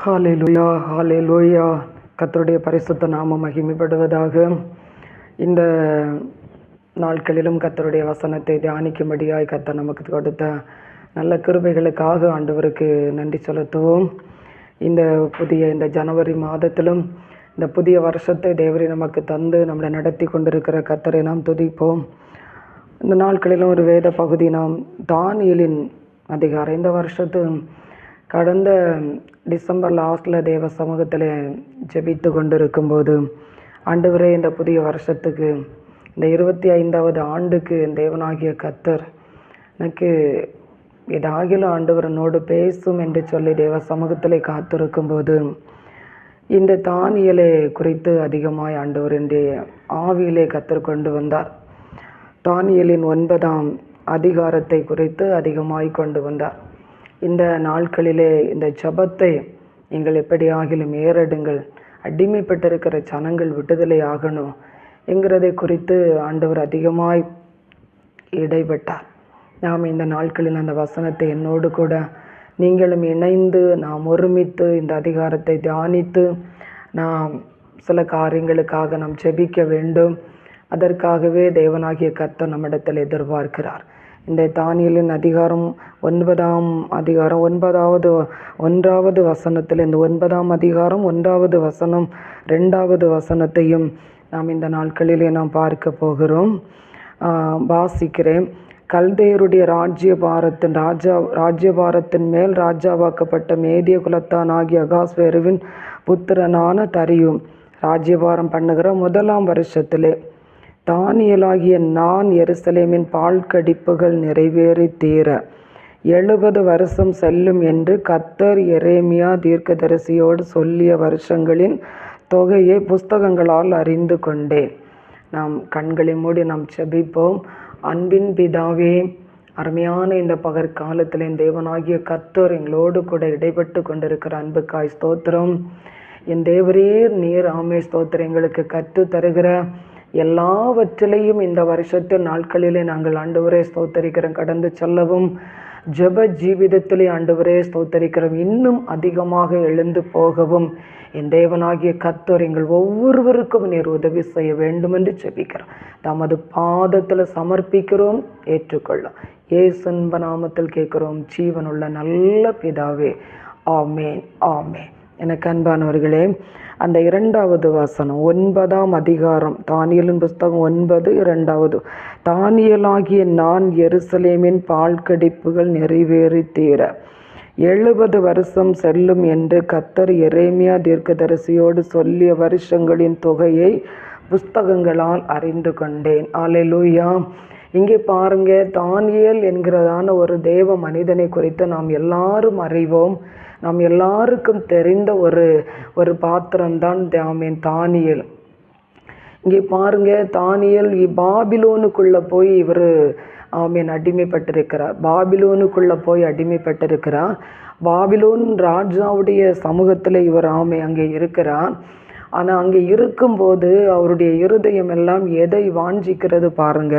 ஹalleluya ஹalleluya. கர்த்தருடைய பரிசுத்த நாமம் மகிமைப்படுவதாக. இந்த நாட்களிலும் கர்த்தருடைய வசனத்தை தியானிக்கும்படியாய் கர்த்தர் நமக்கு கொடுத்த நல்ல கிருபைகளுக்காக ஆண்டவருக்கு நன்றி செலுத்துவோம். இந்த ஜனவரி மாதத்திலும் இந்த புதிய வருஷத்தை தேவரே நமக்கு தந்து நம்மளை நடத்தி கொண்டிருக்கிற கர்த்தரை நாம் துதிப்போம். இந்த நாட்களிலும் ஒரு வேத பகுதி நாம் தானியேலின் அதிகாரம். இந்த வருஷத்து கடந்த டிசம்பர் லாஸ்டில் தேவ சமூகத்தில் ஜெபித்து கொண்டிருக்கும்போது, ஆண்டவரே இந்த புதிய வருஷத்துக்கு இந்த 25வது ஆண்டுக்கு தேவனாகிய கர்த்தர் எனக்கு ஏதாகிலும் ஆண்டவர் என்னோடு பேசும் என்று சொல்லி தேவ சமூகத்தில் காத்திருக்கும்போது, இந்த தானியேலை குறித்து அதிகமாய் ஆண்டவர் என்னுடைய ஆவியிலே கர்த்தர் கொண்டு வந்தார். தானியேலின் 9ஆம் அதிகாரத்தை குறித்து அதிகமாய் கொண்டு வந்தார். இந்த நாட்களிலே இந்த ஜெபத்தை நீங்கள் எப்படியாகிலும் ஏறெடுங்கள், அடிமைப்பட்டிருக்கிற ஜனங்கள் விடுதலை ஆகணும் என்கிறதை குறித்து ஆண்டவர் அதிகமாய் இடைப்பட்டார். நாம் இந்த நாட்களில் அந்த வசனத்தை என்னோடு கூட நீங்களும் இணைந்து நாம் ஒருமித்து இந்த அதிகாரத்தை தியானித்து நாம் சில காரியங்களுக்காக நாம் ஜெபிக்க வேண்டும். அதற்காகவே தேவனாகிய கர்த்தர் நம்மிடத்தில் எதிர்பார்க்கிறார். இந்த தானியேலின் அதிகாரம் 9ஆம் அதிகாரம் 1வது வசனத்தில், இந்த 9ஆம் அதிகாரம் 1வது வசனம் 2வது வசனத்தையும் நாம் இந்த நாட்களிலே நாம் பார்க்க போகிறோம். வாசிக்கிறேன். கல்தேயருடைய ராஜ்யபாரத்தின் மேல் ராஜாவாக்கப்பட்ட மேதிய குலத்தானாகிய அகாஸ்வேருவின் புத்திரனான தரியும் ராஜ்யபாரம் பண்ணுகிற 1ஆம் வருஷத்திலே தானியேலாகிய நான் எருசலேமின் பாழ்கடிப்புகள் நிறைவேறி தீர 70 வருஷம் செல்லும் என்று கர்த்தர் எரேமியா தீர்க்கதரிசியோடு சொல்லிய வருஷங்களின் தொகையை புஸ்தகங்களால் அறிந்து கொண்டேன். நாம் கண்களை மூடி நாம் ஜெபிப்போம். அன்பின் பிதாவே, அருமையான இந்த பகற்காலத்தில் என் தேவனாகிய கர்த்தர் எங்களோடு கூட இடைப்பட்டு கொண்டிருக்கிற அன்புக்காய் ஸ்தோத்திரம். என் தேவரே நீர் ஆமே ஸ்தோத்திரம். எங்களுக்கு கற்று தருகிற எல்லாவற்றிலையும் இந்த வருஷத்தின் நாட்களிலே நாங்கள் ஆண்டவரே ஸ்தோத்தரிக்கிறோம். கடந்து செல்லவும் ஜெப ஜீவிதத்திலே ஆண்டவரே ஸ்தோத்தரிக்கிறோம். இன்னும் அதிகமாக எழுந்து போகவும் என் தேவனாகிய கர்த்தர் எங்கள் ஒவ்வொருவருக்கும் நீர் உதவி செய்ய வேண்டும் என்று ஜெபிக்கிறோம். தமது பாதத்தில் சமர்ப்பிக்கிறோம், ஏற்றுக்கொள்ளும். இயேசுவின் நாமத்தில் கேட்கிறோம் ஜீவனுள்ள நல்ல பிதாவே, ஆமேன் ஆமேன். எனக்கு அன்பானவர்களே, அந்த 2வது வசனம் 9ஆம் அதிகாரம் தானியேலின் புஸ்தகம் 9:2. தானியேலாகிய நான் எருசலேமின் பாழ்கடிப்புகள் நிறைவேறி தீர 70 வருஷம் செல்லும் என்று கர்த்தர் எரேமியா தீர்க்கதரிசியோடு சொல்லிய வருஷங்களின் தொகையை புஸ்தகங்களால் அறிந்து கொண்டேன். அல்லேலூயா. இங்கே பாருங்க, தானியேல் என்கிறதான ஒரு தேவ மனிதனை குறித்து நாம் எல்லாரும் அறிவோம். நாம் எல்லாருக்கும் தெரிந்த ஒரு பாத்திரம்தான் தானியேல். இங்கே பாருங்க, தானியேல் பாபிலோனுக்குள்ளே போய் இவர் அடிமைப்பட்டிருக்கிறார். பாபிலோனுக்குள்ளே போய் அடிமைப்பட்டிருக்கிறார். பாபிலோன் ராஜாவுடைய சமூகத்தில் இவர் அங்கே இருக்கிறார். ஆனால் அங்கே இருக்கும்போது அவருடைய இருதயம் எல்லாம் எதை வாஞ்சிக்கிறது பாருங்க.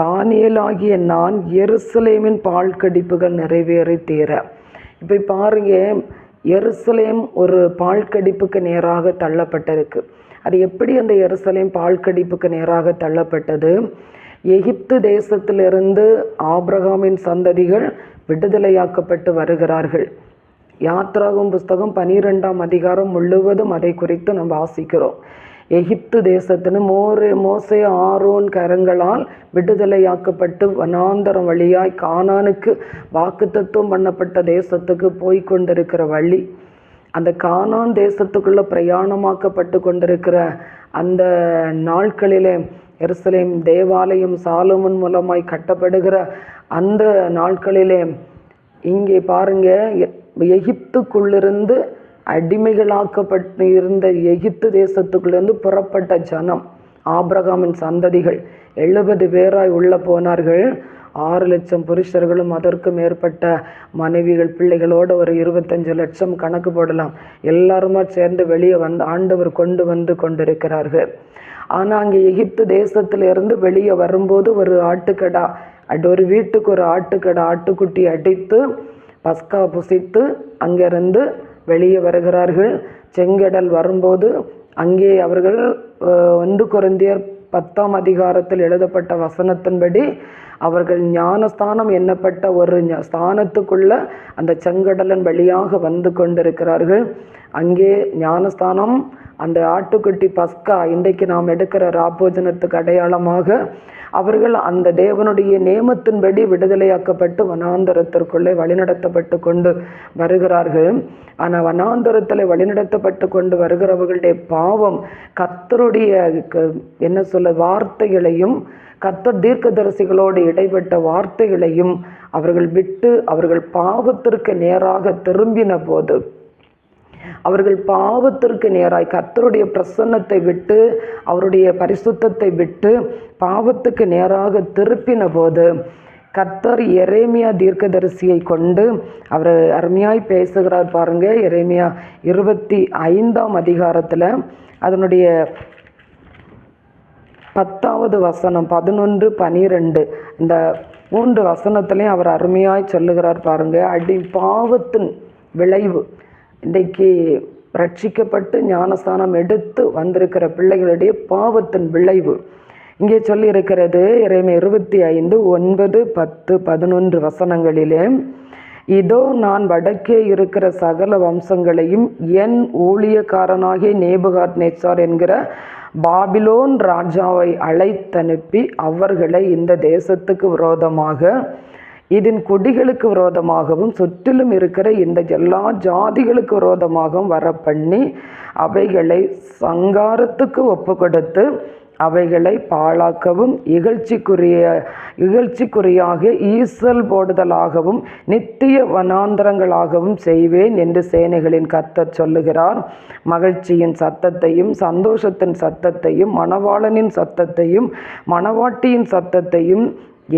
தானியேலாகிய நான் எருசலேமின் பாழ்கடிப்புகள் நிறைவேறி தீர. இப்போ பாருங்க, எருசலேம் ஒரு பாழ்கடிப்புக்கு நேராக தள்ளப்பட்டிருக்கு. அது எப்படி அந்த எருசலேம் பாழ்கடிப்புக்கு நேராக தள்ளப்பட்டது? எகிப்து தேசத்திலிருந்து ஆபிரகாமின் சந்ததிகள் விடுதலையாக்கப்பட்டு வருகிறார்கள். யாத்ராகும் புஸ்தகம் 12ஆம் அதிகாரம் முழுவதும் அதை குறித்து நாம் வாசிக்கிறோம். எகிப்து தேசத்தின் மோசே ஆரோன் கரங்களால் விடுதலையாக்கப்பட்டு வனாந்தரம் வழியாய் கானானுக்கு வாக்குத்தத்தம் பண்ணப்பட்ட தேசத்துக்கு போய் கொண்டிருக்கிற வழி, அந்த கானான் தேசத்துக்குள்ளே பிரயாணமாக்கப்பட்டு கொண்டிருக்கிற அந்த நாட்களிலே எருசலேம் தேவாலயம் சாலமோன் மூலமாய் கட்டப்படுகிற அந்த நாட்களிலே இங்கே பாருங்க, எகிப்துக்குள்ளிருந்து அடிமைகளாக்கப்பட்டு இருந்த எகிப்து தேசத்துக்குள்ளேருந்து புறப்பட்ட ஜனம் ஆபிரகாமின் சந்ததிகள் 70 பேராய் உள்ள போனார்கள். 6 லட்சம் புருஷர்களும் அதற்கு மேற்பட்ட மனைவிகள் பிள்ளைகளோடு ஒரு 25 லட்சம் கணக்கு போடலாம். எல்லாருமா சேர்ந்து வெளியே ஆண்டவர் கொண்டு வந்து கொண்டிருக்கிறார்கள். ஆனால் அங்கே எகிப்து தேசத்திலிருந்து வெளியே வரும்போது ஒரு ஆட்டுக்கடா, ஒரு வீட்டுக்கு ஒரு ஆட்டுக்கடா, ஆட்டுக்குட்டி அடித்து பஸ்கா புசித்து அங்கிருந்து வெளியே வருகிறார்கள். செங்கடல் வரும்போது அங்கே அவர்கள் 1 கொரிந்தியர் 10ஆம் அதிகாரத்தில் எழுதப்பட்ட வசனத்தின்படி அவர்கள் ஞானஸ்தானம் எண்ணப்பட்ட ஒரு ஸ்தானத்துக்குள்ள அந்த செங்கடலின் வழியாக வந்து கொண்டிருக்கிறார்கள். அங்கே ஞானஸ்தானம் அந்த ஆட்டுக்குட்டி பஸ்கா இன்றைக்கு நாம் எடுக்கிற ராப்போஜனத்துக்கு அடையாளமாக அவர்கள் அந்த தேவனுடைய நேமத்தின்படி விடுதலையாக்கப்பட்டு வனாந்தரத்திற்குள்ளே வழிநடத்தப்பட்டு கொண்டு வருகிறார்கள். ஆனால் வனாந்தரத்தில் வழிநடத்தப்பட்டு கொண்டு வருகிறவர்களுடைய பாவம் கர்த்தருடைய வார்த்தைகளையும் கர்த்தர் தீர்க்கதரிசிகளோடு இடைப்பட்ட வார்த்தைகளையும் அவர்கள் விட்டு அவர்கள் பாவத்திற்கு நேராக திரும்பின போது, அவர்கள் பாவத்திற்கு நேராய் கர்த்தருடைய பிரசன்னத்தை விட்டு அவருடைய பரிசுத்தத்தை விட்டு பாவத்துக்கு நேராக திருப்பின போது கர்த்தர் எரேமியா தீர்க்கதரிசியை கொண்டு அவர் அருமையாய் பேசுகிறார் பாருங்க. எரேமியா 25ஆம் அதிகாரத்தில் அதனுடைய 10வது வசனம் 11, 12 இந்த 3 வசனத்திலையும் அவர் அருமையாய் சொல்லுகிறார் பாருங்க. பாவத்தின் விளைவு இன்றைக்கு ரட்சிக்கப்பட்டு ஞானஸ்தானம் எடுத்து வந்திருக்கிற பிள்ளைகளுடைய பாவத்தின் விளைவு இங்கே சொல்லி இருக்கிறது. எரேமியா 25, 9, 10, 11 வசனங்களிலே, இதோ நான் வடக்கே இருக்கிற சகல வம்சங்களையும் என் ஊழியக்காரனாகிய நேபுகாத்நேச்சார் என்கிற பாபிலோன் ராஜாவை அழைத்தனுப்பி அவர்களை இந்த தேசத்துக்கு விரோதமாக இதன் குடிகளுக்கு விரோதமாகவும் சுற்றிலும் இருக்கிற இந்த எல்லா ஜாதிகளுக்கு விரோதமாகவும் வரப்பண்ணி அவைகளை சங்காரத்துக்கு ஒப்பு கொடுத்து அவைகளை பாழாக்கவும் இகழ்ச்சிக்குறியாக ஈசல் போடுதலாகவும் நித்திய வனாந்தரங்களாகவும் செய்வேன் என்று சேனைகளின் கர்த்தர் சொல்லுகிறார். மகிழ்ச்சியின் சத்தத்தையும் சந்தோஷத்தின் சத்தத்தையும் மணவாளனின் சத்தத்தையும் மணவாட்டியின் சத்தத்தையும்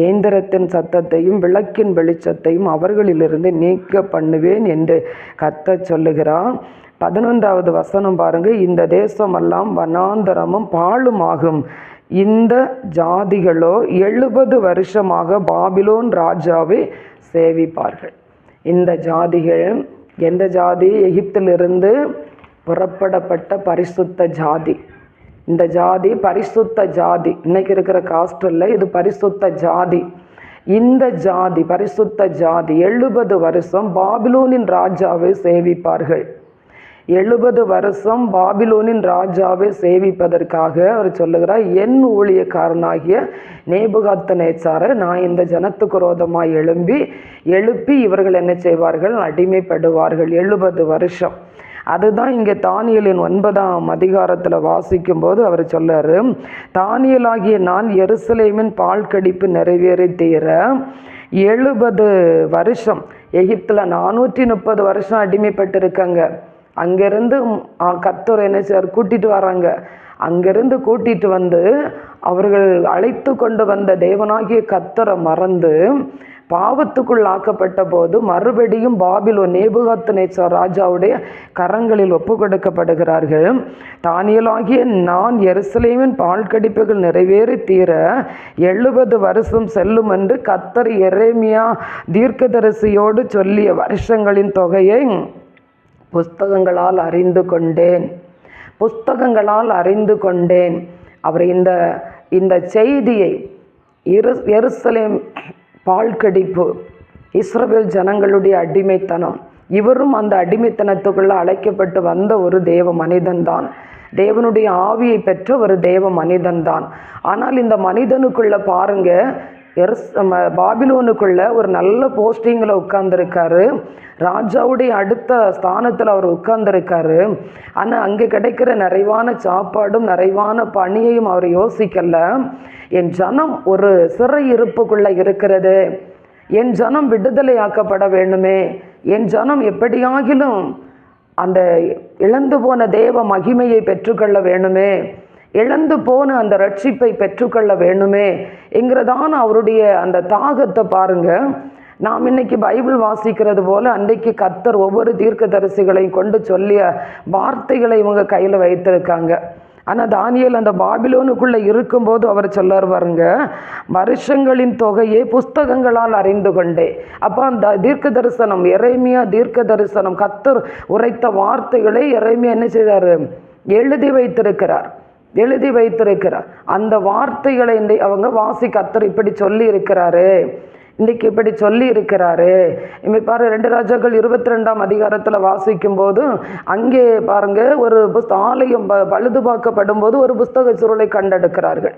ஏந்திரத்தின் சத்தத்தையும் விளக்கின் வெளிச்சத்தையும் அவர்களிலிருந்து நீக்க பண்ணுவேன் என்று கர்த்தர் சொல்லுகிறார். 11வது வசனம் பாருங்க. இந்த தேசமெல்லாம் வனாந்தரமும் பாழுமாகும். இந்த ஜாதிகளோ 70 வருஷமாக பாபிலோன் ராஜாவை சேவிப்பார்கள். இந்த ஜாதிகள் எந்த ஜாதி? எகிப்திலிருந்து புறப்படப்பட்ட பரிசுத்த ஜாதி. இந்த ஜாதி பரிசுத்த ஜாதி. இன்னைக்கு இருக்கிற காஸ்டல்ல இது பரிசுத்த ஜாதி. இந்த ஜாதி பரிசுத்த ஜாதி 70 வருஷம் பாபிலோனின் ராஜாவை சேவிப்பார்கள். 70 வருஷம் பாபிலோனின் ராஜாவை சேவிப்பதற்காக அவர் சொல்லுகிறார், என் ஊழியக்காரனாகிய நேபுகாத்நேச்சாரை நான் இந்த ஜனத்துக்கு விரோதமாய் எழுப்பி இவர்கள் என்ன செய்வார்கள்? அடிமைப்படுவார்கள் 70 வருஷம். அதுதான் இங்கே தானியேலின் 9ஆம் அதிகாரத்தில் வாசிக்கும் போது அவர் சொல்றாரு, தானியேலாகிய நான் எருசலேமின் பால் கடிப்பு நிறைவேறி தீர 70 வருஷம் எகிப்தில் 430 வருஷம் அடிமைப்பட்டிருக்காங்க. அங்கேருந்து கர்த்தர் என்ன செய்வார்? கூட்டிகிட்டு வராங்க. அங்கேருந்து கூட்டிகிட்டு வந்து அவர்கள் அழைத்து கொண்டு வந்த தேவனாகிய கர்த்தரை மறந்து பாவத்துக்குள் ஆக்கப்பட்ட போது மறுபடியும் பாபிலோன் நேபுகாத்நேச்சார் ராஜாவுடைய கரங்களில் ஒப்பு கொடுக்கப்படுகிறார்கள். தானியேலாகிய நான் எருசலேமின் பால் கடிப்புகள் நிறைவேறி தீர 70 வருஷம் செல்லும் என்று கர்த்தர் எரேமியா தீர்க்கதரிசியோடு சொல்லிய வருஷங்களின் தொகையை புஸ்தகங்களால் அறிந்து கொண்டேன். அவர் இந்த செய்தியை எருசலேம் பால்கடிப்பு, இஸ்ரவேல் ஜனங்களுடைய அடிமைத்தனம், இவரும் அந்த அடிமைத்தனத்துக்குள்ள அழைக்கப்பட்டு வந்த ஒரு தேவ மனிதன்தான். தேவனுடைய ஆவியை பெற்ற ஒரு தேவ மனிதன்தான். ஆனால் இந்த மனிதனுக்குள்ள பாருங்க, பாபிலோனுக்குள்ள ஒரு நல்ல போஸ்டிங்கில் உட்கார்ந்துருக்காரு. ராஜாவுடைய அடுத்த ஸ்தானத்தில் அவர் உட்கார்ந்துருக்காரு. ஆனால் அங்கே கிடைக்கிற நிறைவான சாப்பாடும் நிறைவான பணியையும் அவர் யோசிக்கல. என் ஜனம் ஒரு சிறை இருப்புக்குள்ள இருக்கிறது, என் ஜனம் விடுதலையாக்கப்பட வேண்டுமே, என் ஜனம் எப்படியாகிலும் அந்த இழந்து போன தேவ மகிமையை பெற்றுக்கொள்ள வேண்டுமே, இழந்து போன அந்த ரட்சிப்பை பெற்றுக்கொள்ள வேண்டுமே என்கிறதான அவருடைய அந்த தாகத்தை பாருங்க. நாம் இன்னைக்கு பைபிள் வாசிக்கிறது போல அன்றைக்கு கர்த்தர் ஒவ்வொரு தீர்க்கதரிசிகளையும் கொண்டு சொல்லிய வார்த்தைகளை இவங்க கையில் வைத்திருக்காங்க. ஆனால் தானியேல் அந்த பாபிலோனுக்குள்ளே இருக்கும்போது அவர் சொல்லார் பாருங்க, வருஷங்களின் தொகையை புஸ்தகங்களால் அறிந்து கொண்டே. அப்போ அந்த தீர்க்க தரிசனம், எரேமியா தீர்க்க தரிசனம், கர்த்தர் உரைத்த வார்த்தைகளை எரேமியா என்ன செய்தார்? எழுதி வைத்திருக்கிறார். அந்த வார்த்தைகளை அவங்க வாசி, கர்த்தர் இப்படி சொல்லி இருக்கிறாரு, இன்றைக்கு இப்படி சொல்லி இருக்கிறாரு. பாரு, 2 ராஜாக்கள் 22ஆம் அதிகாரத்தில் வாசிக்கும் போது அங்கே பாருங்க, ஒரு ஆலயம் பழுது பார்க்கப்படும் போது ஒரு புஸ்தக சுருளை கண்டெடுக்கிறார்கள்.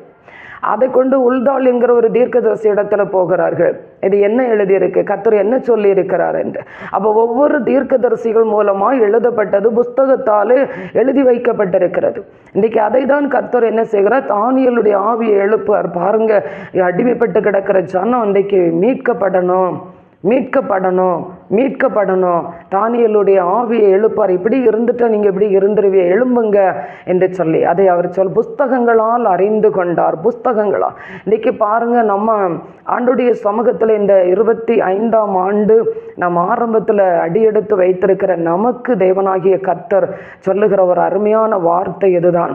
அதை கொண்டு உல்தாள் என்கிற ஒரு தீர்க்கதரிசி இடத்துல போகிறார்கள். இது என்ன எழுதியிருக்கு, கர்த்தர் என்ன சொல்லி இருக்கிறார் என்று. அப்போ ஒவ்வொரு தீர்க்கதரிசிகள் மூலமாக எழுதப்பட்டது புஸ்தகத்தாலே எழுதி வைக்கப்பட்டிருக்கிறது. இன்றைக்கி அதை தான் கர்த்தர் என்ன செய்கிறார்? தானியேலுடைய ஆவியை எழுப்புவார். பாருங்க, அடிமைப்பட்டு கிடக்கிற ஜனம் இன்றைக்கு மீட்கப்படணும். தானியேலுடைய ஆவியை எழுப்பார். இப்படி இருந்துட்டா நீங்கள் இப்படி இருந்துருவிய, எழும்புங்க என்று சொல்லி அதை அவர் புஸ்தகங்களால் அறிந்து கொண்டார். புஸ்தகங்களால். இன்றைக்கி பாருங்க, நம்ம ஆண்டுடைய சமூகத்தில் இந்த 25ஆம் ஆண்டு நம்ம ஆரம்பத்தில் அடியெடுத்து வைத்திருக்கிற நமக்கு தேவனாகிய கர்த்தர் சொல்லுகிற ஒரு அருமையான வார்த்தை இதுதான்.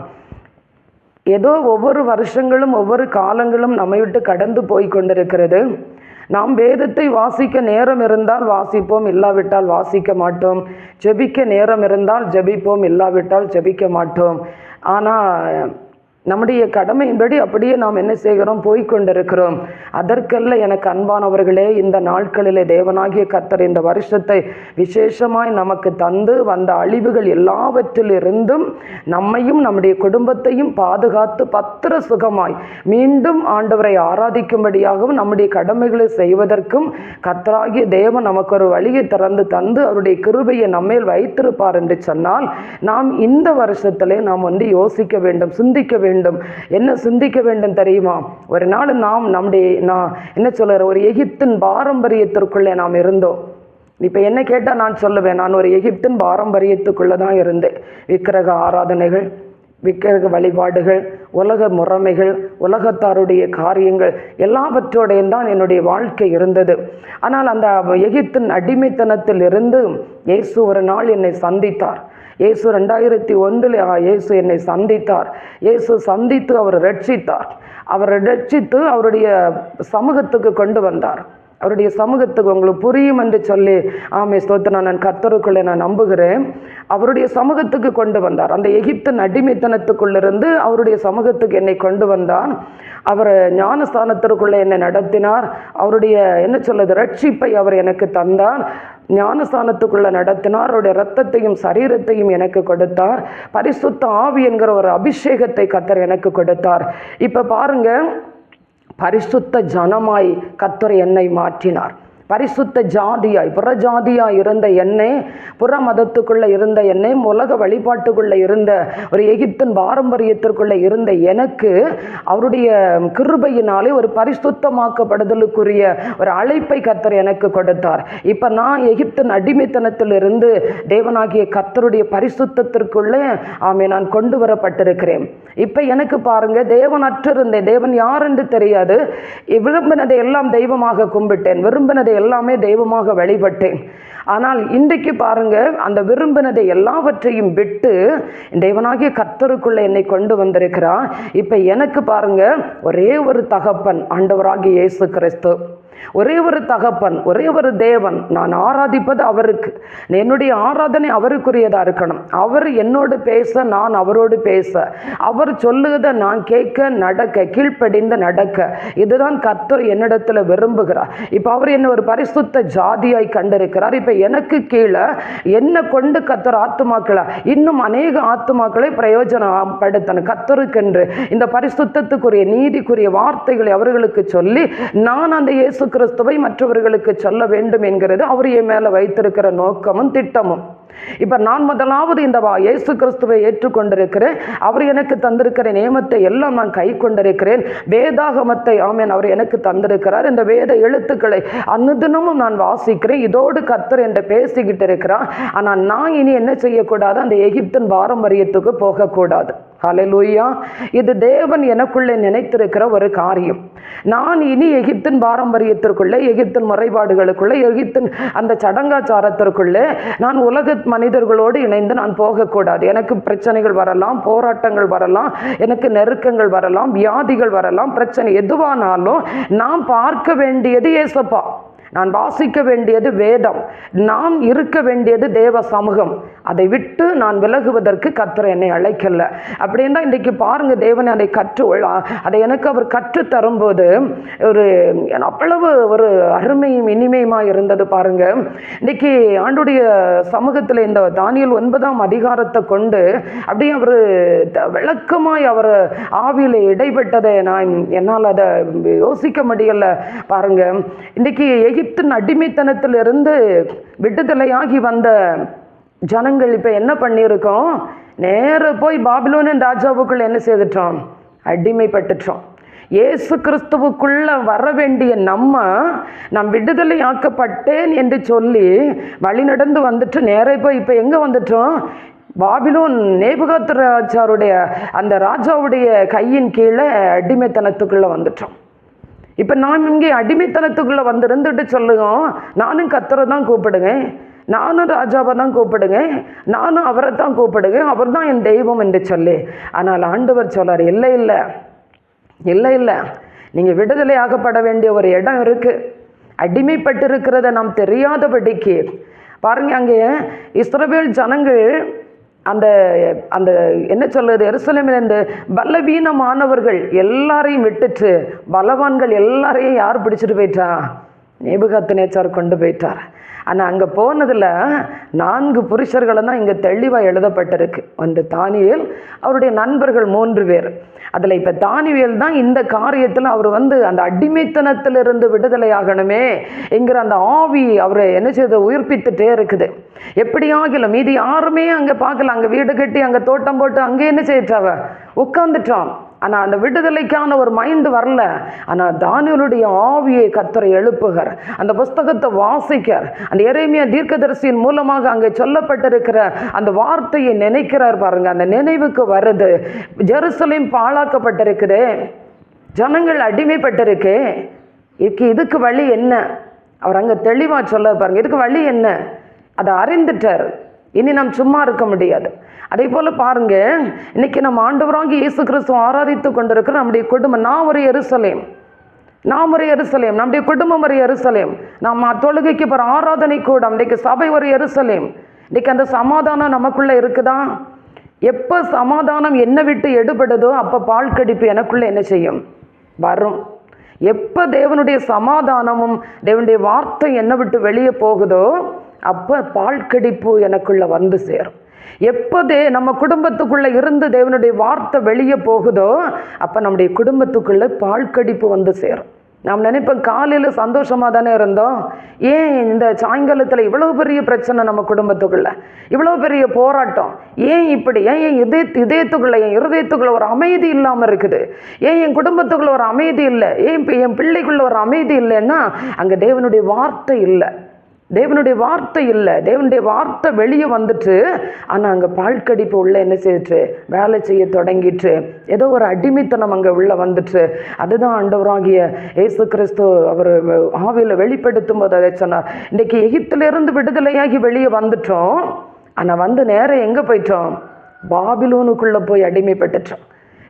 ஏதோ ஒவ்வொரு வருஷங்களும் ஒவ்வொரு காலங்களும் நம்மை விட்டு கடந்து போய் கொண்டிருக்கிறது. நாம் வேதத்தை வாசிக்க நேரம் இருந்தால் வாசிப்போம், இல்லாவிட்டால் வாசிக்க மாட்டோம். ஜெபிக்க நேரம் இருந்தால் ஜெபிப்போம், இல்லாவிட்டால் ஜெபிக்க மாட்டோம். ஆனால் நம்முடைய கடமையின்படி அப்படியே நாம் என்ன செய்கிறோம்? போய்கொண்டிருக்கிறோம். அதற்கல்ல எனக்கு அன்பானவர்களே, இந்த நாட்களிலே தேவனாகிய கர்த்தர் இந்த வருஷத்தை விசேஷமாய் நமக்கு தந்து வந்த அழிவுகள் எல்லாவற்றிலிருந்தும் நம்மையும் நம்முடைய குடும்பத்தையும் பாதுகாத்து பத்திர சுகமாய் மீண்டும் ஆண்டவரை ஆராதிக்கும்படியாகவும் நம்முடைய கடமைகளை செய்வதற்கும் கர்த்தராகிய தேவன் நமக்கு ஒரு வழியை திறந்து தந்து அவருடைய கிருபையை நம்மேல் வைத்திருப்பார் என்று சொன்னால், நாம் இந்த வருஷத்திலே நாம் வந்து யோசிக்க வேண்டும், சிந்திக்க வேண்டும். என்ன சிந்திக்க வேண்டும் தெரியுமா? ஒரு நாள் நான் என்ன சொல்ற, ஒரு எகிப்தின் பாரம்பரியத்திற்குள்ளே நாம் இருந்தோம். இப்போ என்ன கேட்டால் நான் சொல்லுவேன், நான் ஒரு எகிப்தின் பாரம்பரியத்துக்குள்ளே தான் இருந்தேன். விக்கிரக ஆராதனைகள், விக்கிரக வழிபாடுகள், உலக முறைமைகள், உலகத்தாருடைய காரியங்கள் எல்லாவற்றோடையும் தான் என்னுடைய வாழ்க்கை இருந்தது. ஆனால் அந்த எகிப்தின் அடிமைத்தனத்தில் இருந்து இயேசு ஒரு நாள் என்னை சந்தித்தார். இயேசு 2001 இயேசு என்னை சந்தித்தார். இயேசு சந்தித்து அவர் ரட்சித்தார். அவருடைய சமூகத்துக்கு கொண்டு வந்தார். அவருடைய சமூகத்துக்கு உங்களுக்கு புரியும் என்று சொல்லி ஆமே ஸ்தோத்திரம், நான் கர்த்தருக்குள்ளே நான் நம்புகிறேன். அவருடைய சமூகத்துக்கு கொண்டு வந்தார். அந்த எகிப்தின் அடிமைத்தனத்துக்குள்ளிருந்து அவருடைய சமூகத்துக்கு என்னை கொண்டு வந்தார். அவர் ஞானஸ்தானத்திற்குள்ளே என்னை நடத்தினார். அவருடைய என்ன சொல்லுது, ரட்சிப்பை அவர் எனக்கு தந்தார். ஞானஸ்தானத்துக்குள்ள நடத்தினார். அவருடைய இரத்தத்தையும் சரீரத்தையும் எனக்கு கொடுத்தார். பரிசுத்த ஆவி என்கிற ஒரு அபிஷேகத்தை கர்த்தர் எனக்கு கொடுத்தார். இப்ப பாருங்க, பரிசுத்த ஜனமாய் கர்த்தர் என்னை மாற்றினார். பரிசுத்த ஜாதியாய், புறஜாதியாய் இருந்த என்னை, புற மதத்துக்குள்ளே இருந்த என்னை, உலக வழிபாட்டுக்குள்ளே இருந்த ஒரு எகிப்தின் பாரம்பரியத்திற்குள்ளே இருந்த எனக்கு அவருடைய கிருபையினாலே ஒரு பரிசுத்தமாக்கப்படுதலுக்குரிய ஒரு அழைப்பை கர்த்தர் எனக்கு கொடுத்தார். இப்போ நான் எகிப்தின் அடிமைத்தனத்திலிருந்து தேவனாகிய கர்த்தருடைய பரிசுத்தத்திற்குள்ளே நான் கொண்டு வரப்பட்டிருக்கிறேன். இப்போ எனக்கு பாருங்க, தேவன் அற்றிருந்தேன், தேவன் யார் என்று தெரியாது. விரும்பினதை எல்லாம் தெய்வமாக கும்பிட்டேன், விரும்பினதை எல்லாமே தெய்வமாக வழிபட்டேன். ஆனால் இன்றைக்கு பாருங்க, அந்த விரும்பினதை எல்லாவற்றையும் விட்டு தேவனாகிய கர்த்தருக்குள்ள என்னை கொண்டு வந்திருக்கிறார். இப்ப எனக்கு பாருங்க, ஒரே ஒரு தகப்பன், ஆண்டவராகிய இயேசு கிறிஸ்து. ஒரே ஒரு தகப்பன், ஒரே ஒரு தேவன். நான் ஆராதிப்பது அவருக்கு. என்னுடைய ஆராதனை அவருக்குரியதா இருக்கணும். அவர் என்னோடு பேச, நான் அவரோடு பேச, அவர் சொல்லுவதை நான் கேட்க, நடக்க, கீழ்ப்படிந்து நடக்க, இதுதான் கர்த்தர் என்னிடத்துல விரும்புகிறார். இப்ப அவர் என்ன ஒரு பரிசுத்த ஜாதியாய் கண்டிருக்கிறார். இப்ப எனக்கு கீழே என்ன கொண்டு கர்த்தர் ஆத்துமாக்களை, இன்னும் அநேக ஆத்துமாக்களை பிரயோஜனப்படுத்தணும் கர்த்தருக்கென்று. இந்த பரிசுத்தத்துக்குரிய, நீதிக்குரிய வார்த்தைகளை அவர்களுக்கு சொல்லி நான் அந்த இயேசு கிறிஸ்துவை மற்றவர்களுக்கு சொல்ல வேண்டும் என்கிறது அவர் என் மேல வைத்திருக்கிற நோக்கமும் திட்டமும். இப்ப நான் முதலாவது இந்த இயேசு கிறிஸ்துவை ஏற்றுக்கொண்டிருக்கிறேன். அவர் எனக்கு தந்திருக்கிற நியமத்தை எல்லாம் நான் கை கொண்டிருக்கிறேன். வேதாகமத்தை அவர் எனக்கு தந்திருக்கிறார். இந்த வேத எழுத்துக்களை அனுதினமும் நான் வாசிக்கிறேன். இதோடு கர்த்தர் என்று பேசிக்கிட்டு இருக்கிறார். ஆனால் நான் இனி என்ன செய்யக்கூடாது, அந்த எகிப்தின் பாரம்பரியத்துக்கு போகக்கூடாது. ஹல்லேலூயா. இது தேவன் எனக்குள்ளே நினைத்திருக்கிற ஒரு காரியம். நான் இனி எகிப்தின் பாரம்பரியத்திற்குள்ளே, எகிப்தின் முறைப்பாடுகளுக்குள்ளே, எகிப்தின் அந்த சடங்காச்சாரத்திற்குள்ளே நான் உலக மனிதர்களோடு இணைந்து நான் போகக்கூடாது. எனக்கு பிரச்சனைகள் வரலாம், போராட்டங்கள் வரலாம், எனக்கு நெருக்கங்கள் வரலாம், வியாதிகள் வரலாம், பிரச்சனை எதுவானாலும் நான் பார்க்க வேண்டியது ஏசப்பா, நான் வாசிக்க வேண்டியது வேதம், நான் இருக்க வேண்டியது தேவ சமூகம். அதை விட்டு நான் விலகுவதற்கு கர்த்தர் என்னை அழைக்கல. அப்படின்னா இன்றைக்கு பாருங்க, தேவன் அதை அதை எனக்கு அவர் கற்று தரும்போது ஒரு அவ்வளவு ஒரு அருமையும் இனிமையுமா இருந்தது பாருங்க. இன்னைக்கு ஆண்டுடைய சமூகத்தில் இந்த தானியேல் 9ஆம் அதிகாரத்தை கொண்டு அப்படியே அவர் விளக்கமாய் அவர் ஆவியில் இடைப்பட்டதை என்னால் அதை யோசிக்க முடியல பாருங்க. இன்னைக்கு எகிப்தின் அடிமைத்தனத்திலிருந்து விடுதலையாகி வந்த ஜனங்கள் இப்போ என்ன பண்ணியிருக்கோம்? நேர போய் பாபிலோனின் ராஜாவுக்குள்ள என்ன செய்துட்டோம்? அடிமைப்பட்டுட்டோம். இயேசு கிறிஸ்துவுக்குள்ள வர வேண்டிய நாம் விடுதலை ஆக்கப்பட்டேன் என்று சொல்லி வழி நடந்து வந்துட்டு நேர போய் இப்போ எங்கே வந்துட்டோம்? பாபிலோன் நேபுகாத்நேச்சாருடைய அந்த ராஜாவுடைய கையின் கீழே அடிமைத்தனத்துக்குள்ளே வந்துட்டோம். இப்போ நான் இங்கே அடிமைத்தனத்துக்குள்ளே வந்துருந்துட்டு சொல்லுங்க, நானும் கர்த்தரை தான் கூப்பிடுங்க, நானும் ராஜாவை தான் கூப்பிடுங்க, நானும் அவரை தான் கூப்பிடுங்க, அவர் தான் என் தெய்வம் என்று சொல்லி. ஆனால் ஆண்டவர் சொல்றார், இல்லை இல்லை இல்லை இல்லை, நீங்கள் விடுதலை ஆகப்பட வேண்டிய ஒரு இடம் இருக்குது. அடிமைப்பட்டிருக்கிறத நாம் தெரியாதபடிக்கு பாருங்க, அங்கே இஸ்ரவேல் ஜனங்கள் அந்த அந்த என்ன சொல்லுது, எருசலேமில் இந்த பலவீனமானவர்கள் எல்லாரையும் விட்டுட்டு பலவான்கள் எல்லாரையும் யார் பிடிச்சிட்டு போயிட்டா? நேபுகாத்நேச்சார் கொண்டு போயிட்டார். ஆனால் அங்கே போனதில் 4 புருஷர்களை தான் இங்கே தெளிவாக எழுதப்பட்டிருக்கு. ஒன்று தானியேல், அவருடைய நண்பர்கள் 3 பேர். அதில் இப்போ தானியேல் தான் இந்த காரியத்தில் அவர் அந்த அடிமைத்தனத்திலிருந்து விடுதலை ஆகணுமே என்கிற அந்த ஆவி அவரை என்ன செய்து உயிர்ப்பித்துட்டே இருக்குது. எப்படி ஆகல, மீதி யாருமே அங்கே பார்க்கல. அங்கே வீடு கட்டி அங்கே தோட்டம் போட்டு அங்கே என்ன செய்யிட்டாவ உட்காந்துட்டான். ஆனால் அந்த விடுதலைக்கான ஒரு மைண்டு வரல. ஆனால் தானியேலுடைய ஆவியை கர்த்தர் எழுப்புகிறார். அந்த புஸ்தகத்தை வாசிக்கார். அந்த எரேமியா தீர்க்கதரிசியின் மூலமாக அங்கே சொல்லப்பட்டிருக்கிற அந்த வார்த்தையை நினைக்கிறார் பாருங்க. அந்த நினைவுக்கு வருது, ஜெருசலேம் பாழாக்கப்பட்டிருக்குது, ஜனங்கள் அடிமைப்பட்டிருக்கு, இதுக்கு வழி என்ன? அவர் அங்கே தெளிவாக சொல்ல பாருங்க, இதுக்கு வழி என்ன? அதை அறிந்துட்டார். இனி நாம் சும்மா இருக்க முடியாது. அதே போல் பாருங்க, இன்னைக்கு நம்ம ஆண்டவராகிய இயேசு கிறிஸ்துவை ஆராதித்து கொண்டிருக்கிற நம்முடைய குடும்பம், நான் ஒரு எருசலேம், நம்முடைய குடும்பம் ஒரு எருசலேம், நாம் தொழுகைக்கு போகிற ஆராதனை கூட இன்றைக்கு சபை ஒரு எருசலேம். இன்றைக்கு அந்த சமாதானம் நமக்குள்ளே இருக்குதா? எப்போ சமாதானம் என்னை விட்டு எடுபடுதோ அப்போ பால் கடிப்பு எனக்குள்ளே என்ன செய்யும்? வரும். எப்போ தேவனுடைய சமாதானமும் தேவனுடைய வார்த்தை என்னை விட்டு வெளியே போகுதோ அப்போ பால் கடிப்பு எனக்குள்ளே வந்து சேரும். எப்போதே நம்ம குடும்பத்துக்குள்ளே இருந்து தேவனுடைய வார்த்தை வெளியே போகுதோ அப்போ நம்முடைய குடும்பத்துக்குள்ளே பால் கடிப்பு வந்து சேரும். நாம் நினைப்போம், காலையில் சந்தோஷமாக தானே இருந்தோம், ஏன் இந்த சாயங்காலத்தில் இவ்வளோ பெரிய பிரச்சனை நம்ம குடும்பத்துக்குள்ளே, இவ்வளோ பெரிய போராட்டம், ஏன் இப்படி, ஏன் இதயத்துக்குள்ளே என் இருதயத்துக்குள்ளே ஒரு அமைதி இல்லாமல் இருக்குது, ஏன் என் குடும்பத்துக்குள்ளே ஒரு அமைதி இல்லை, ஏன் என் பிள்ளைக்குள்ளே ஒரு அமைதி இல்லைன்னா அங்கே தேவனுடைய வார்த்தை இல்லை, தேவனுடைய வார்த்தை வெளியே வந்துட்டு. ஆனால் அங்கே பால்கடிப்பு உள்ள என்ன செய்யிட்டு வேலை செய்ய தொடங்கிட்டு, ஏதோ ஒரு அடிமைத்தனம் அங்கே உள்ள வந்துட்டு. அதுதான் ஆண்டவராகிய இயேசு கிறிஸ்து அவர் ஆவியில் வெளிப்படுத்தும் போது அதை சொன்னார். இன்றைக்கி எகிப்திலிருந்து விடுதலையாகி வெளியே வந்துட்டோம். ஆனால் நேரம் எங்கே போயிட்டோம்? பாபிலோனுக்குள்ளே போய் அடிமைப்பட்டுட்டோம்.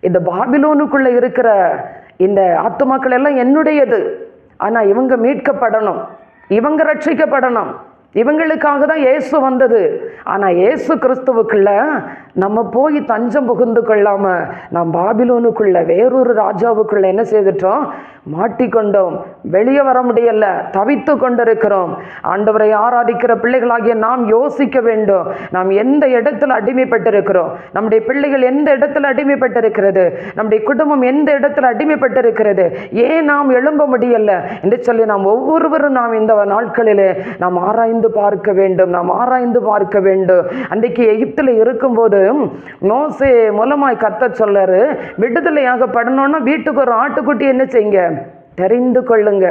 இந்த பாபிலோனுக்குள்ளே இருக்கிற இந்த ஆத்துமாக்கள் எல்லாம் என்னுடையது. ஆனால் இவங்க மீட்கப்படணும், இவங்க ரட்சிக்கப்படணும், இவங்களுக்காக தான் இயேசு வந்தது. ஆனால் இயேசு கிறிஸ்துவுக்குள்ள நம்ம போய் தஞ்சம் புகுந்து கொள்ளாமல் நாம் பாபிலோனுக்குள்ள வேறொரு ராஜாவுக்குள்ள என்ன செய்துட்டோம்? மாட்டிக்கொண்டோம். வெளியே வர முடியல, தவித்து கொண்டிருக்கிறோம். ஆண்டவரை ஆராதிக்கிற பிள்ளைகளாகிய நாம் யோசிக்க வேண்டும், நாம் எந்த இடத்துல அடிமைப்பட்டிருக்கிறோம், நம்முடைய பிள்ளைகள் எந்த இடத்துல அடிமைப்பட்டிருக்கிறது, நம்முடைய குடும்பம் எந்த இடத்துல அடிமைப்பட்டிருக்கிறது, ஏன் நாம் எழும்ப முடியல என்று சொல்லி நாம் ஒவ்வொருவரும் நாம் இந்த நாட்களிலே நாம் ஆராய்ந்து பார்க்க வேண்டும். அன்றைக்கு எகிப்தில் இருக்கும்போது மோசே மூலமாய் கர்த்தர் சொல்றாரு, விடுதலையாக படணும்னா வீட்டுக்கு ஒரு ஆட்டுக்குட்டி என்ன செய்யுங்க? தெரிந்து கொள்ளுங்க.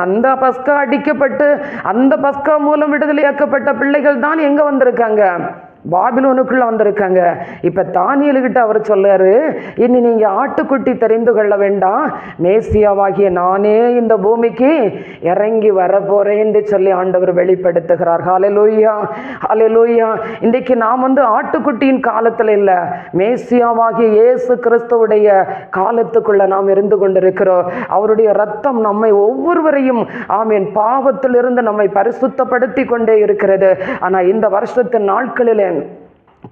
அந்த பஸ்கா அடிக்கப்பட்டு அந்த பஸ்கா மூலம் விடுதலையாக்கப்பட்ட பிள்ளைகள் தான் எங்க வந்திருக்காங்க? பாபிலோனுக்குள்ள வந்திருக்காங்க. இப்ப தானியேலுகிட்ட அவர் சொல்றாரு, இனி நீங்க ஆட்டுக்குட்டி தெரிந்து கொள்ள வேண்டாம், மேசியாவாகிய நானே இந்த பூமிக்கு இறங்கி வரப்போறேன் என்று சொல்லி ஆண்டவர் வெளிப்படுத்துகிறார். ஹல்லேலூயா, ஹல்லேலூயா. இன்றைக்கு நாம் ஆட்டுக்குட்டியின் காலத்துல இல்ல, மேசியாவாகிய இயேசு கிறிஸ்துவுடைய காலத்துக்குள்ள நாம் இருந்து கொண்டிருக்கிறோம். அவருடைய ரத்தம் நம்மை ஒவ்வொருவரையும் ஆமீன் பாவத்திலிருந்து நம்மை பரிசுத்தப்படுத்தி கொண்டே இருக்கிறது. ஆனா இந்த வருஷத்தின் நாட்களிலே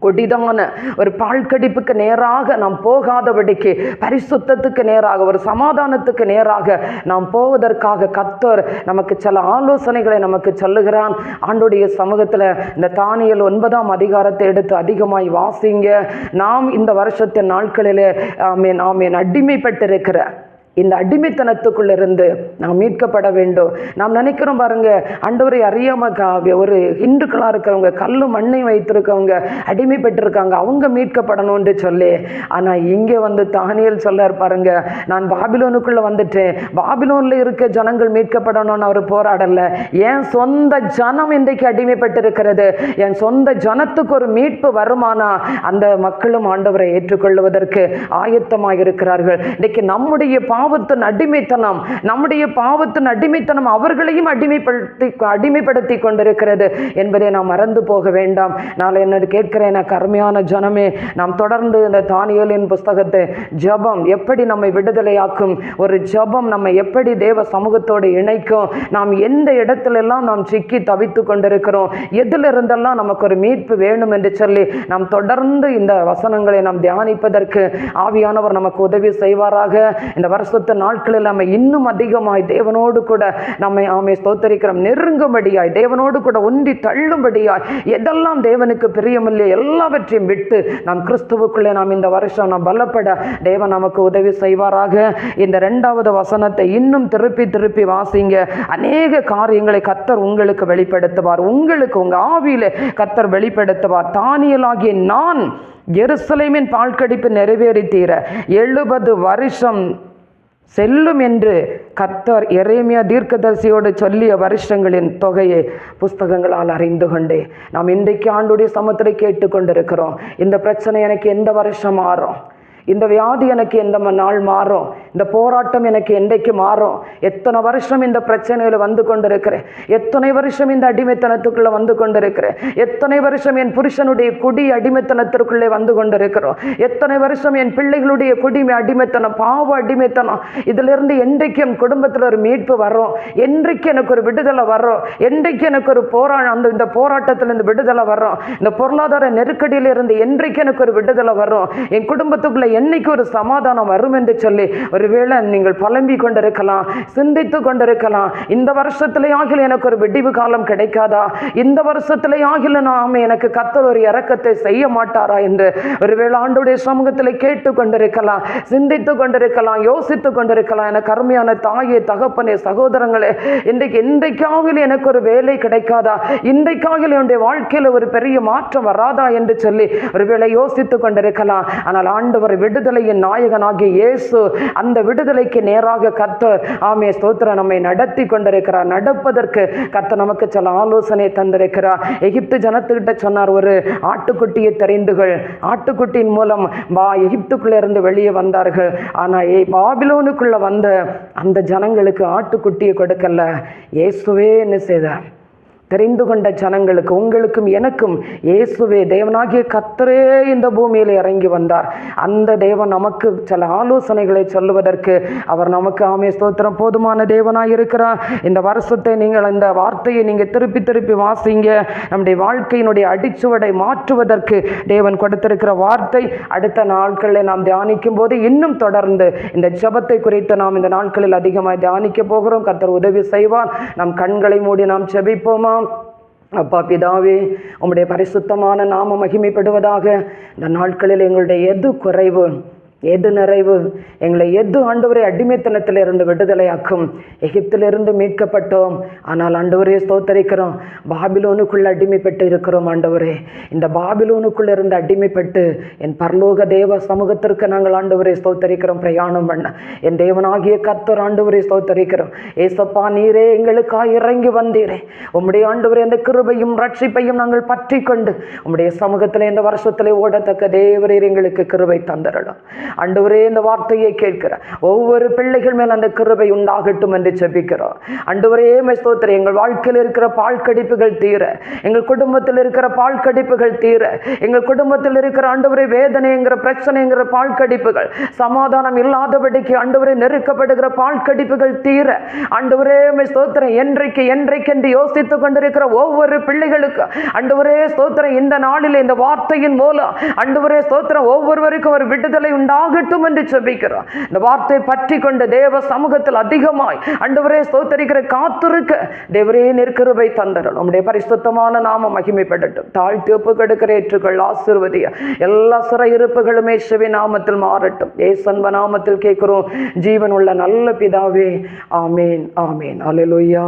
கொடிதான ஒரு பாழ்கடிப்புக்கு நேராக நாம் போகாதபடிக்கு, பரிசுத்தத்துக்கு நேராக, ஒரு சமாதானத்துக்கு நேராக நாம் போவதற்காக கர்த்தர் நமக்கு சில ஆலோசனைகளை நமக்கு சொல்லுகிறான். ஆண்டோடைய சமூகத்தில் இந்த தானியேல் 9ஆம் அதிகாரத்தை எடுத்து அதிகமாய் வாசிங்க. நாம் இந்த வருஷத்தின் நாட்களிலே ஆமீன் அடிமைப்பட்டிருக்கிற இந்த அடிமைத்தனத்துக்குள்ளிருந்து நாம் மீட்கப்பட வேண்டும். நாம் நினைக்கிறோம் பாருங்க, ஆண்டவரை அறியாம ஒரு இந்துக்களாக இருக்கிறவங்க, கல்லு மண்ணை வைத்திருக்கவங்க அடிமைப்பட்டிருக்காங்க, அவங்க மீட்கப்படணும்னு சொல்லி. ஆனால் இங்கே தானியேல் சொல்றார் பாருங்க, நான் பாபிலோனுக்குள்ள வந்துட்டேன், பாபிலோன்ல இருக்க ஜனங்கள் மீட்கப்படணும்னு அவர் போராடல. என் சொந்த ஜனம் இன்றைக்கு அடிமைப்பட்டிருக்கிறது, என் சொந்த ஜனத்துக்கு ஒரு மீட்பு வருமானா அந்த மக்களும் ஆண்டவரை ஏற்றுக்கொள்வதற்கு ஆயத்தமாக இருக்கிறார்கள். இன்னைக்கு நம்முடைய நம்முடைய பாவத்தின் அடிமைத்தனம் அவர்களையும் அடிமைப்படுத்தி கொண்டிருக்கிறது என்பதை நாம் மறந்து போக வேண்டாம். நான் என்ன கேட்கிறேன், கருமையான ஜனமே, நாம் தொடர்ந்து இந்த தானியேலின் புஸ்தகத்தை ஜெபம் எப்படி நம்மை விடுதலையாக்கும், ஒரு ஜெபம் நம்மை எப்படி தேவ சமூகத்தோடு இணைக்கும், நாம் எந்த இடத்திலெல்லாம் நாம் சிக்கி தவித்து கொண்டிருக்கிறோம், எதிலிருந்தெல்லாம் நமக்கு ஒரு மீட்பு வேணும் என்று சொல்லி நாம் தொடர்ந்து இந்த வசனங்களை நாம் தியானிப்பதற்கு ஆவியானவர் நமக்கு உதவி செய்வாராக. இந்த வருஷத்து நாட்களில் நம்ம இன்னும் அதிகமாய் தேவனோடு கூட நம்மை ஸ்தோத்தரிக்கிறோம், நெருங்கும்படியாய், தேவனோடு கூட ஒன்றி தள்ளும்படியாய், எதெல்லாம் தேவனுக்கு பிரியமில்லை எல்லாவற்றையும் விட்டு நாம் கிறிஸ்துவுக்குள்ளே நாம் இந்த வருஷம் நாம் பலப்பட தேவன் நமக்கு உதவி செய்வாராக. இந்த 2வது வசனத்தை இன்னும் திருப்பி வாசிங்க. அநேக காரியங்களை கர்த்தர் உங்களுக்கு வெளிப்படுத்துவார், உங்களுக்கு உங்க ஆவியிலே கர்த்தர் வெளிப்படுத்துவார். தானியேலாகிய நான் எருசலேமின் பாழ்கடிப்பு நிறைவேறி தீர 70 வருஷம் செல்லும் என்று கர்த்தர் எரேமியா தீர்க்கதரிசியோடு சொல்லிய வருஷங்களின் தொகையை புஸ்தகங்களால் அறிந்து கொண்டே நாம் இன்றைக்கு ஆண்டுடைய சமூகத்தை கேட்டுக்கொண்டிருக்கிறோம். இந்த பிரச்சனை எனக்கு எந்த வருஷம் மாறும், இந்த வியாதி எனக்கு எந்த நாள் மாறும், இந்த போராட்டம் எனக்கு என்றைக்கு மாறும், எத்தனை வருஷம் இந்த பிரச்சனையில் வந்து கொண்டிருக்கிறேன், எத்தனை வருஷம் இந்த அடிமைத்தனத்துக்குள்ளே வந்து கொண்டிருக்கிறேன், எத்தனை வருஷம் என் புருஷனுடைய குடி அடிமைத்தனத்திற்குள்ளே வந்து கொண்டிருக்கிறோம், எத்தனை வருஷம் என் பிள்ளைகளுடைய குடிமை அடிமைத்தனம், பாவ அடிமைத்தனம், இதிலிருந்து என்றைக்கு என் குடும்பத்தில் ஒரு மீட்பு வரும், என்றைக்கு எனக்கு ஒரு விடுதலை வரும், என்றைக்கு எனக்கு ஒரு இந்த போராட்டத்திலிருந்து விடுதலை வரும், இந்த பொருளாதார நெருக்கடியிலிருந்து என்றைக்கு எனக்கு ஒரு விடுதலை வரும், என் குடும்பத்துக்குள்ள என்னைக்கு ஒரு சமாதானம் வரும் என்று சொல்லி ஒருவேளை நீங்கள் புலம்பிக் கொண்டிருக்கலாம், சிந்தித்து கொண்டிருக்கலாம். இந்த வருஷத்திலே ஆகில எனக்கு ஒரு விடிவு காலம் கிடைக்காதா, இந்த வருஷத்திலே ஆகில நாம எனக்கு கர்த்தர் ஒரு இரக்கத்தை செய்ய மாட்டாரா என்று ஒருவேளை ஆண்டவருடைய சமூகத்தில் கேட்டு கொண்டிருக்கலாம், சிந்தித்து கொண்டிருக்கலாம், யோசித்து கொண்டிருக்கலாம். எனக்கு அருமையான தாயே, தகப்பனே, சகோதரங்களே, இன்றைக்காகில எனக்கு ஒரு வேலை கிடைக்காதா, இன்றைக்காகில என்னுடைய வாழ்க்கையில் ஒரு பெரிய மாற்றம் வராதா என்று சொல்லி ஒருவேளை யோசித்து கொண்டிருக்கலாம். ஆனால் ஆண்டவர் விடுதலையின் நாயகனாகிய இயேசு அந்த விடுதலைக்கு நேராக கர்த்தர் ஸ்தோத்திரம் நம்மை நடத்தி கொண்டிருக்கிறார். நடப்பதற்கு கர்த்தர் நமக்கு சில ஆலோசனை தந்திருக்கிறார். எகிப்து ஜனத்துக்கிட்ட சொன்னார், ஒரு ஆட்டுக்குட்டியை தெரிந்துகள், ஆட்டுக்குட்டியின் மூலம் எகிப்துக்குள்ள இருந்து வெளியே வந்தார்கள். ஆனா பாபிலோனுக்குள்ள வந்த அந்த ஜனங்களுக்கு ஆட்டுக்குட்டியை கொடுக்கல, இயேசுவே என்ன செய்தார், தெரிந்து கொண்ட ஜனங்களுக்கு, உங்களுக்கும் எனக்கும் இயேசுவே தேவனாகிய கர்த்தரே இந்த பூமியில் இறங்கி வந்தார். அந்த தேவன் நமக்கு சில ஆலோசனைகளை சொல்லுவதற்கு அவர் நமக்கு ஸ்தோத்திரம் போதுமான தேவனாய் இருக்கிறார். இந்த வருஷத்தை நீங்கள் இந்த வார்த்தையை நீங்கள் திருப்பி வாசிங்க. நம்முடைய வாழ்க்கையினுடைய அடிச்சுவடை மாற்றுவதற்கு தேவன் கொடுத்திருக்கிற வார்த்தை. அடுத்த நாட்களில் நாம் தியானிக்கும் போது இன்னும் தொடர்ந்து இந்த ஜெபத்தை குறித்து நாம் இந்த நாட்களில் அதிகமாக தியானிக்க போகிறோம். கர்த்தர் உதவி செய்வார். நம் கண்களை மூடி நாம் ஜெபிப்போமா. அப்பா பிதாவே, உம்முடைய பரிசுத்தமான நாமம் மகிமைப்படுவதாக. இந்த நாட்களில் எங்களுடைய எது குறைவு, எது நிறைவு? எங்களை எது ஆண்டவரே அடிமைத்தனத்திலிருந்து விடுதலையாக்கும்? எகிப்திலிருந்து மீட்கப்பட்டோம், ஆனால் ஆண்டவரே ஸ்தோத்தரிக்கிறோம், பாபிலோனுக்குள்ள அடிமைப்பட்டு இருக்கிறோம். ஆண்டவரே, இந்த பாபிலோனுக்குள்ள இருந்து அடிமைப்பட்டு என் பரலோக தேவ சமூகத்திற்கு நாங்கள் ஆண்டவரே ஸ்தோத்தரிக்கிறோம் பிரயாணம் பண்ண. என் தேவனாகிய கர்த்தர் ஆண்டவரே ஸ்தோத்தரிக்கிறோம். ஏசப்பா, நீரே எங்களுக்காக இறங்கி வந்தீரே. உம்முடைய ஆண்டவரே அந்த கிருபையும் ரட்சிப்பையும் நாங்கள் பற்றி கொண்டு உம்முடைய சமூகத்திலே இந்த வருஷத்திலே ஓடத்தக்க தேவரீர் எங்களுக்கு கிருபை தந்தரலாம். ஆண்டவரே, இந்த வார்த்தையை கேட்கிற ஒவ்வொரு பிள்ளைகள் மேல் அந்த கிருபை உண்டாகட்டும் என்று ஜெபிக்கிறோம். ஆண்டவரே, ஸ்தோத்திரம். எங்கள் வாழ்க்கையில் இருக்கிற பால் கடிப்புகள் தீர, எங்கள் குடும்பத்தில் இருக்கிற பால் கடிப்புகள் தீர, எங்கள் குடும்பத்தில் இருக்கிற ஆண்டவரே வேதனைங்கிற பிரச்சனைங்கிற பால் கடிப்புகள், சமாதானம் இல்லாதபடிக்கு ஆண்டவரே நெருக்கப்படுகிற பால் கடிப்புகள் தீர, ஆண்டவரே ஸ்தோத்திரம். என்றைக்கு யோசித்துக் கொண்டிருக்கிற ஒவ்வொரு பிள்ளைகளுக்கு ஆண்டவரே ஸ்தோத்திரம், இந்த நாளில் இந்த வார்த்தையின் மூலம் ஆண்டவரே ஸ்தோத்திரம் ஒவ்வொருவருக்கும் ஒரு விடுதலை உண்டாகட்டும் என்று ஜெபிக்கிறோம். இந்த வார்த்தை பற்றி கொண்டு தேவ சமூகத்தில் அதிகமாய் ஆண்டவரே ஸ்தோத்திரிக்கிற காத்திருக்க தேவரே கிருபை தந்தரணும். நம்முடைய பரிசுத்தமான நாம மகிமைப்படட்டும். தாழ்த்தி ஒப்பு கொடுக்கிற ஏற்றுக்கள் ஆசீர்வதிய எல்லா சிறையிருப்புகளும் இயேசுவின் நாமத்தில் மாறட்டும். இயேசுவின் நாமத்தில் கேட்கிறோம் ஜீவன் உள்ள நல்ல பிதாவே. ஆமேன், ஆமேன். அல்லேலூயா.